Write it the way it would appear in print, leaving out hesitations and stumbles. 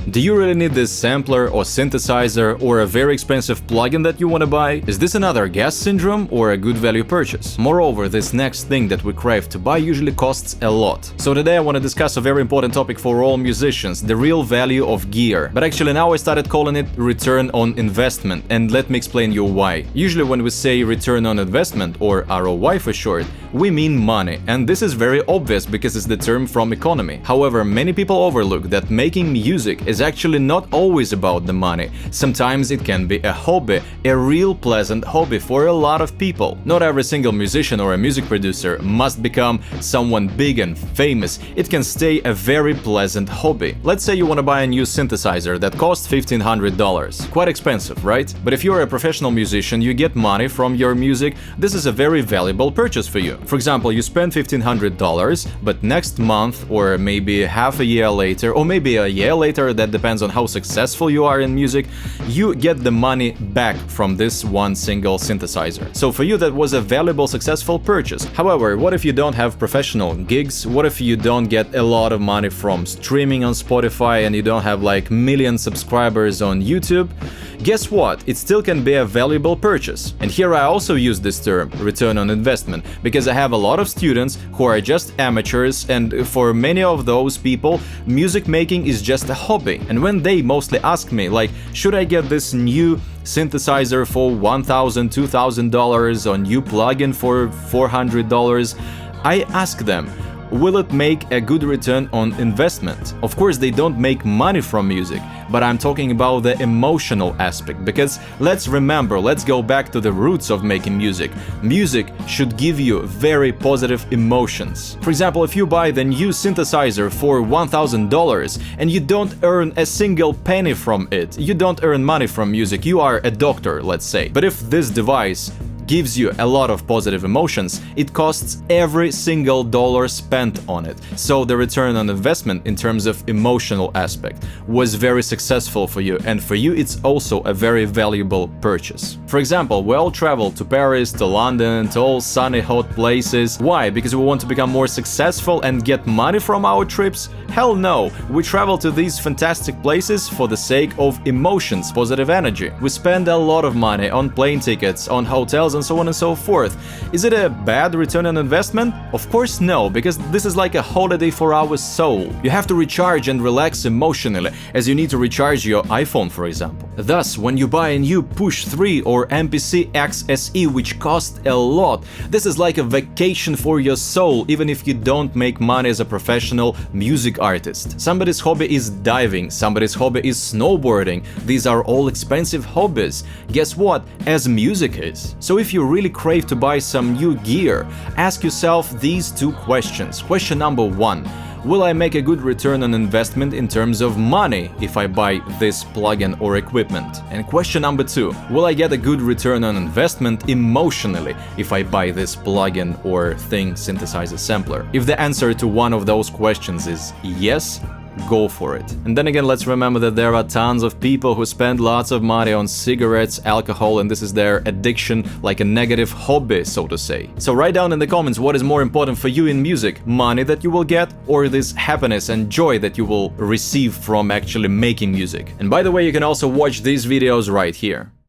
Do you really need this sampler or synthesizer or a very expensive plugin that you want to buy? Is this another gas syndrome or a good value purchase? Moreover, this next thing that we crave to buy usually costs a lot. So today I want to discuss a very important topic for all musicians, the real value of gear. But actually now I started calling it return on investment, and let me explain you why. Usually when we say return on investment, or ROI for short, we mean money, and this is very obvious because it's the term from economy. However, many people overlook that making music is actually not always about the money. Sometimes it can be a hobby, a real pleasant hobby for a lot of people. Not every single musician or a music producer must become someone big and famous. It can stay a very pleasant hobby. Let's say you want to buy a new synthesizer that costs $1,500. Quite expensive, right? But if you're a professional musician, you get money from your music, this is a very valuable purchase for you. For example, you spend $1,500, but next month, or maybe half a year later, or maybe a year later, that depends on how successful you are in music, you get the money back from this one single synthesizer. So for you that was a valuable, successful purchase. However, what if you don't have professional gigs? What if you don't get a lot of money from streaming on Spotify and you don't have like million subscribers on YouTube? Guess what? It still can be a valuable purchase. And here I also use this term, return on investment, because I have a lot of students who are just amateurs, and for many of those people, music making is just a hobby. And when they mostly ask me, like, should I get this new synthesizer for $1,000, $2,000, or new plugin for $400, I ask them, will it make a good return on investment? Of course, they don't make money from music, but I'm talking about the emotional aspect, because let's remember, let's go back to the roots of making music. Music should give you very positive emotions. For example, if you buy the new synthesizer for $1,000 and you don't earn a single penny from it, you don't earn money from music, you are a doctor, let's say. But if this device gives you a lot of positive emotions, it costs every single dollar spent on it. So the return on investment in terms of emotional aspect was very successful for you, and for you it's also a very valuable purchase. For example, we all travel to Paris, to London, to all sunny hot places. Why? Because we want to become more successful and get money from our trips? Hell no! We travel to these fantastic places for the sake of emotions, positive energy. We spend a lot of money on plane tickets, on hotels, and so on and so forth. Is it a bad return on investment? Of course no, because this is like a holiday for our soul. You have to recharge and relax emotionally, as you need to recharge your iPhone, for example. Thus, when you buy a new Push 3 or MPC XSE, which cost a lot, this is like a vacation for your soul, even if you don't make money as a professional music artist. Somebody's hobby is diving, somebody's hobby is snowboarding. These are all expensive hobbies. Guess what? As music is. So if you really crave to buy some new gear, ask yourself these two questions. Question number one: will I make a good return on investment in terms of money if I buy this plugin or equipment? And question number two: will I get a good return on investment emotionally if I buy this plugin or thing, synthesizer, sampler? If the answer to one of those questions is yes, go for it. And then again, let's remember that there are tons of people who spend lots of money on cigarettes, alcohol, and this is their addiction, like a negative hobby, so to say. So write down in the comments what is more important for you in music: money that you will get, or this happiness and joy that you will receive from actually making music. And by the way, you can also watch these videos right here.